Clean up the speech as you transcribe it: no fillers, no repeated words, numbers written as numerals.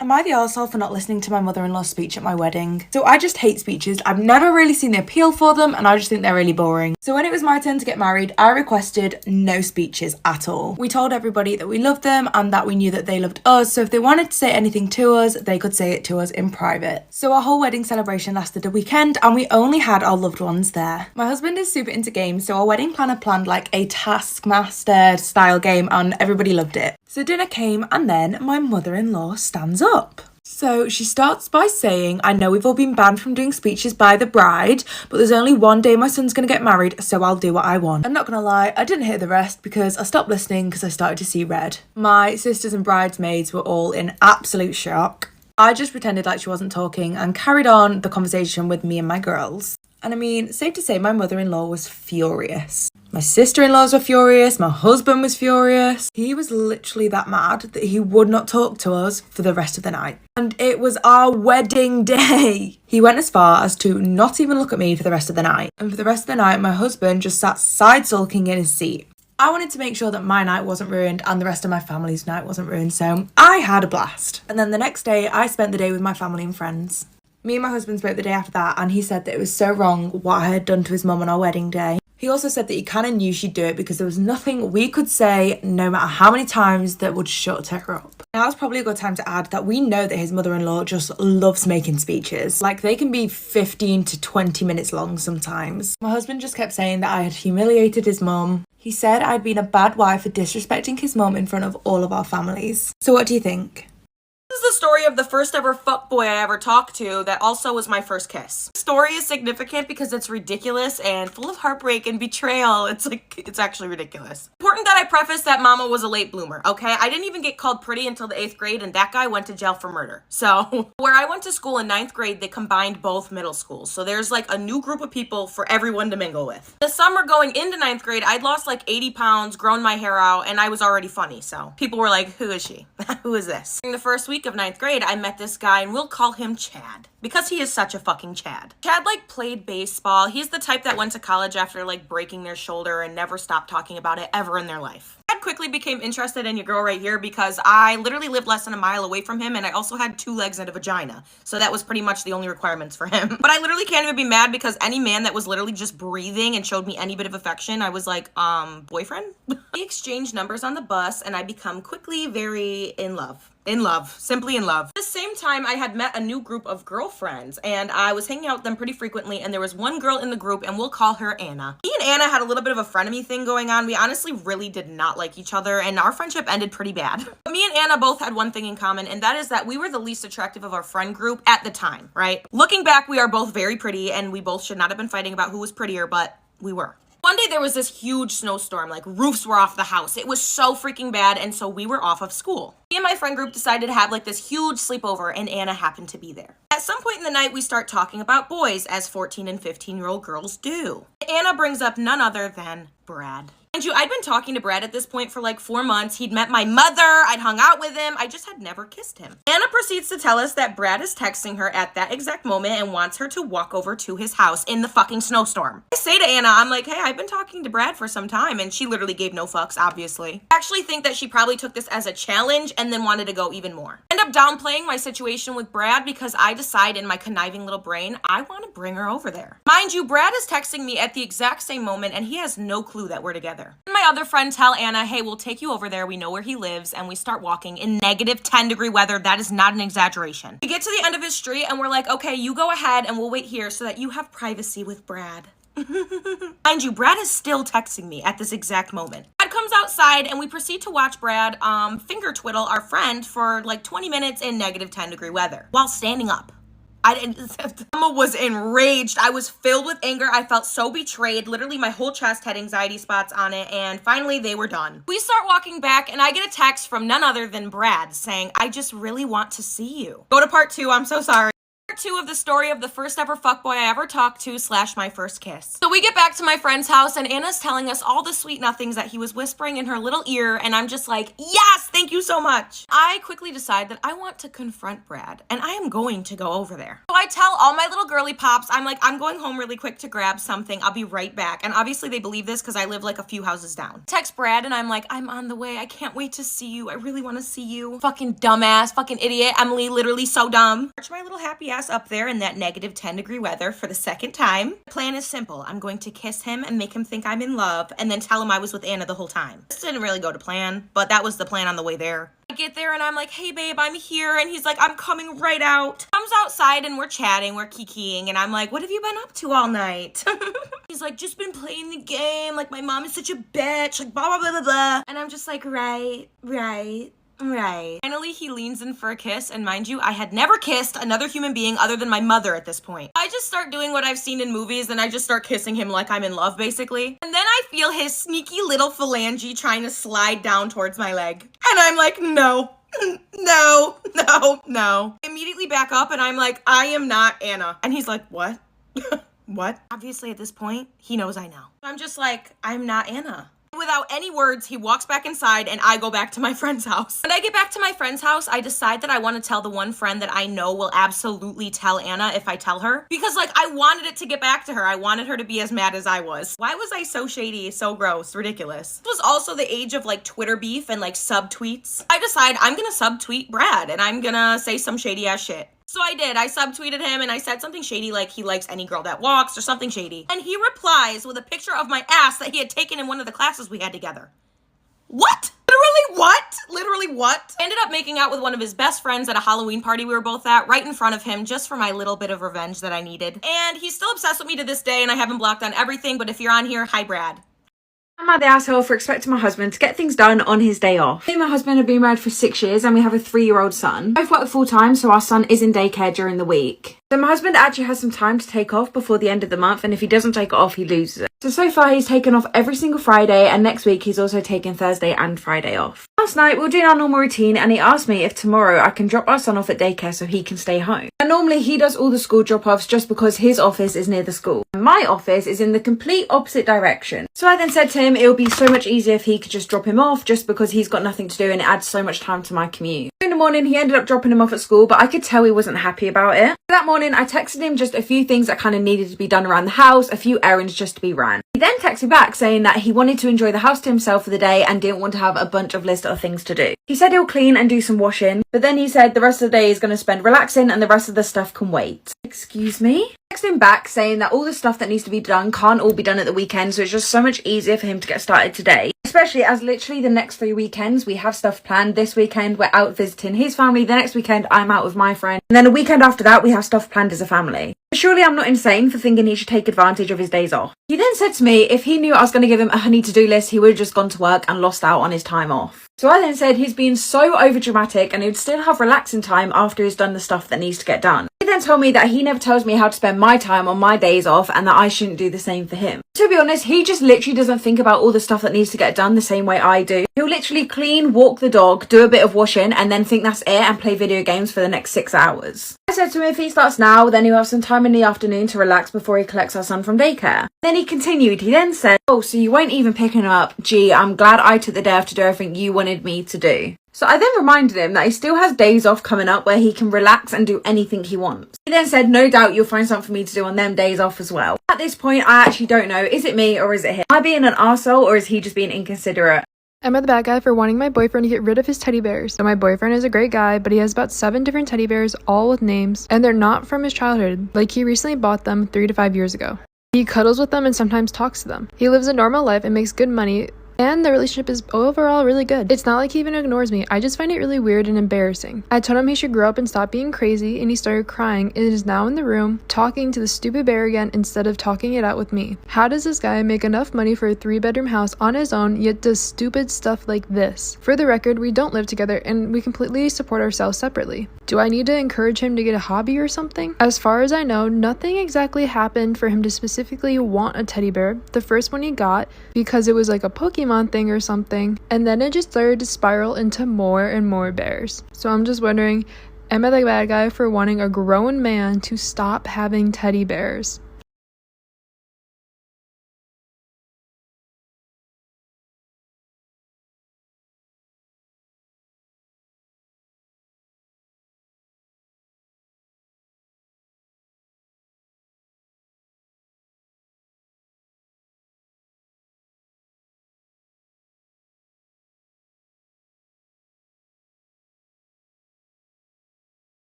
Am I the arsehole for not listening to my mother-in-law's speech at my wedding? So I just hate speeches. I've never really seen the appeal for them and I just think they're really boring. So when it was my turn to get married, I requested no speeches at all. We told everybody that we loved them and that we knew that they loved us. So if they wanted to say anything to us, they could say it to us in private. So our whole wedding celebration lasted a weekend and we only had our loved ones there. My husband is super into games, so our wedding planner planned like a Taskmaster style game and everybody loved it. So dinner came and then my mother-in-law stands up. So she starts by saying, I know we've all been banned from doing speeches by the bride, but there's only one day my son's going to get married, so I'll do what I want. I'm not going to lie, I didn't hear the rest because I stopped listening because I started to see red. My sisters and bridesmaids were all in absolute shock. I just pretended like she wasn't talking and carried on the conversation with me and my girls. And I mean, safe to say, my mother-in-law was furious. My sister-in-laws were furious. My husband was furious. He was literally that mad that he would not talk to us for the rest of the night. And it was our wedding day. He went as far as to not even look at me for the rest of the night. And for the rest of the night, my husband just sat side sulking in his seat. I wanted to make sure that my night wasn't ruined and the rest of my family's night wasn't ruined, so I had a blast. And then the next day, I spent the day with my family and friends. Me and my husband spoke the day after that and he said that it was so wrong what I had done to his mum on our wedding day. He also said that he kind of knew she'd do it because there was nothing we could say, no matter how many times, that would shut her up. Now is probably a good time to add that we know that his mother-in-law just loves making speeches. Like, they can be 15 to 20 minutes long sometimes. My husband just kept saying that I had humiliated his mum. He said I'd been a bad wife for disrespecting his mum in front of all of our families. So what do you think? This is the story of the first ever fuckboy I ever talked to that also was my first kiss. The story is significant because it's ridiculous and full of heartbreak and betrayal. It's actually ridiculous. Important that I preface that mama was a late bloomer, okay? I didn't even get called pretty until the 8th grade and that guy went to jail for murder. So, where I went to school in 9th grade, they combined both middle schools. So there's like a new group of people for everyone to mingle with. The summer going into 9th grade, I'd lost like 80 pounds, grown my hair out, and I was already funny. So people were like, who is she? Who is this? During the first week of 9th grade, I met this guy and we'll call him Chad because he is such a fucking Chad. Chad like played baseball. He's the type that went to college after like breaking their shoulder and never stopped talking about it ever in their life. Chad quickly became interested in your girl right here because I literally lived less than a mile away from him and I also had 2 legs and a vagina. So that was pretty much the only requirements for him. But I literally can't even be mad because any man that was literally just breathing and showed me any bit of affection, I was like, boyfriend? We exchanged numbers on the bus and I become quickly very in love. Simply in love. At the same time, I had met a new group of girlfriends and I was hanging out with them pretty frequently and there was one girl in the group and we'll call her Anna. Me and Anna had a little bit of a frenemy thing going on. We honestly really did not like each other and our friendship ended pretty bad. But me and Anna both had one thing in common and that is that we were the least attractive of our friend group at the time, right? Looking back, we are both very pretty and we both should not have been fighting about who was prettier, but we were. One day there was this huge snowstorm, like roofs were off the house. It was so freaking bad and so we were off of school. Me and my friend group decided to have like this huge sleepover and Anna happened to be there. At some point in the night we start talking about boys as 14 and 15-year-old girls do. Anna brings up none other than Brad. Mind you, I'd been talking to Brad at this point for like 4 months. He'd met my mother, I'd hung out with him, I just had never kissed him. Anna proceeds to tell us that Brad is texting her at that exact moment and wants her to walk over to his house in the fucking snowstorm. I say to Anna, I'm like, hey, I've been talking to Brad for some time, and she literally gave no fucks, obviously. I actually think that she probably took this as a challenge and then wanted to go even more. I end up downplaying my situation with Brad because I decide in my conniving little brain, I want to bring her over there. Mind you, Brad is texting me at the exact same moment and he has no clue that we're together. And my other friend tell Anna, hey, we'll take you over there. We know where he lives. And we start walking in negative 10-degree weather. That is not an exaggeration. We get to the end of his street and we're like, okay, you go ahead and we'll wait here so that you have privacy with Brad. Mind you, Brad is still texting me at this exact moment. Brad comes outside and we proceed to watch Brad finger twiddle our friend for like 20 minutes in negative 10-degree weather while standing up. Mama was enraged. I was filled with anger. I felt so betrayed. Literally, my whole chest had anxiety spots on it. And finally, they were done. We start walking back and I get a text from none other than Brad saying, I just really want to see you. Go to part 2. I'm so sorry. Part 2 of the story of the first ever fuckboy I ever talked to / my first kiss. So we get back to my friend's house and Anna's telling us all the sweet nothings that he was whispering in her little ear, and I'm just like, yes, thank you so much. I quickly decide that I want to confront Brad, and I am going to go over there. So I tell all my little girly pops, I'm like, I'm going home really quick to grab something. I'll be right back. And obviously they believe this because I live like a few houses down. Text Brad and I'm like, I'm on the way. I can't wait to see you. I really want to see you. Fucking dumbass, fucking idiot. Emily, literally so dumb. March my little happy ass up there in that negative 10-degree weather for the second time. The plan is simple. I'm going to kiss him and make him think I'm in love and then tell him I was with Anna the whole time. This didn't really go to plan, but that was the plan on the way there. I get there and I'm like, hey babe, I'm here. And he's like, I'm coming right out. Comes outside and we're chatting, we're kikiing. And I'm like, what have you been up to all night? He's like, just been playing the game. Like, my mom is such a bitch. Like, blah, blah, blah, blah, blah. And I'm just like, right. Finally, he leans in for a kiss, and mind you, I had never kissed another human being other than my mother at this point. I just start doing what I've seen in movies, and I just start kissing him like I'm in love, basically. And then I feel his sneaky little phalange trying to slide down towards my leg. And I'm like, no. Immediately back up, and I'm like, I am not Anna. And he's like, what? What? Obviously, at this point, he knows I know. I'm just like, I'm not Anna. Without any words, he walks back inside and I go back to my friend's house. When I get back to my friend's house, I decide that I want to tell the one friend that I know will absolutely tell Anna if I tell her. Because, like, I wanted it to get back to her. I wanted her to be as mad as I was. Why was I so shady, so gross, ridiculous? This was also the age of, like, Twitter beef and, like, subtweets. I decide I'm gonna subtweet Brad and I'm gonna say some shady ass shit. So I did. I subtweeted him and I said something shady like he likes any girl that walks or something shady. And he replies with a picture of my ass that he had taken in one of the classes we had together. What? Literally what? I ended up making out with one of his best friends at a Halloween party we were both at, right in front of him, just for my little bit of revenge that I needed. And he's still obsessed with me to this day and I have him blocked on everything, but if you're on here, hi Brad. I'm the asshole for expecting my husband to get things done on his day off. Me and my husband have been married for 6 years and we have a 3-year-old son. Both work full time, so our son is in daycare during the week. So my husband actually has some time to take off before the end of the month, and if he doesn't take it off, he loses it. So far he's taken off every single Friday, and next week he's also taking Thursday and Friday off. Last night we were doing our normal routine and he asked me if tomorrow I can drop our son off at daycare so he can stay home. And normally he does all the school drop-offs just because his office is near the school. My office is in the complete opposite direction. So I then said to him it would be so much easier if he could just drop him off just because he's got nothing to do and it adds so much time to my commute. In the morning he ended up dropping him off at school, but I could tell he wasn't happy about it. That morning I texted him just a few things that kind of needed to be done around the house, a few errands just to be ran. He then texted back saying that he wanted to enjoy the house to himself for the day and didn't want to have a bunch of list of things to do. He said he'll clean and do some washing, but then he said the rest of the day he's going to spend relaxing and the rest of the stuff can wait. Excuse me? Texted him back saying that all the stuff that needs to be done can't all be done at the weekend, so it's just so much easier for him to get started today. Especially as literally the next 3 weekends we have stuff planned. This weekend we're out visiting his family, the next weekend I'm out with my friend, and then a weekend after that we have stuff planned as a family. Surely I'm not insane for thinking he should take advantage of his days off. He then said to me if he knew I was going to give him a honey to-do list, he would have just gone to work and lost out on his time off. So I then said he's being so overdramatic and he'd still have relaxing time after he's done the stuff that needs to get done. He then told me that he never tells me how to spend my time on my days off and that I shouldn't do the same for him. To be honest, he just literally doesn't think about all the stuff that needs to get done the same way I do. He'll literally clean, walk the dog, do a bit of washing and then think that's it and play video games for the next 6 hours. I said to him if he starts now, then he'll have some time in the afternoon to relax before he collects our son from daycare. Then he continued. He then said, oh, so you won't even pick him up? Gee, I'm glad I took the day off to do everything you wanted me to do. So I then reminded him that he still has days off coming up where he can relax and do anything he wants. He then said, no doubt you'll find something for me to do on them days off as well. At this point, I actually don't know. Is it me or is it him? Am I being an arsehole or is he just being inconsiderate? I'm the bad guy for wanting my boyfriend to get rid of his teddy bears. So my boyfriend is a great guy, but he has about 7 different teddy bears, all with names, and they're not from his childhood. Like, he recently bought them 3 to 5 years ago. He cuddles with them and sometimes talks to them. He lives a normal life and makes good money, and the relationship is overall really good. It's not like he even ignores me. I just find it really weird and embarrassing. I told him he should grow up and stop being crazy, and he started crying and is now in the room talking to the stupid bear again instead of talking it out with me. How does this guy make enough money for a 3-bedroom house on his own yet does stupid stuff like this? For the record, we don't live together and we completely support ourselves separately. Do I need to encourage him to get a hobby or something? As far as I know, nothing exactly happened for him to specifically want a teddy bear. The first one he got because it was like a Pokemon thing or something, and then it just started to spiral into more and more bears. So I'm just wondering, Am I the bad guy for wanting a grown man to stop having teddy bears?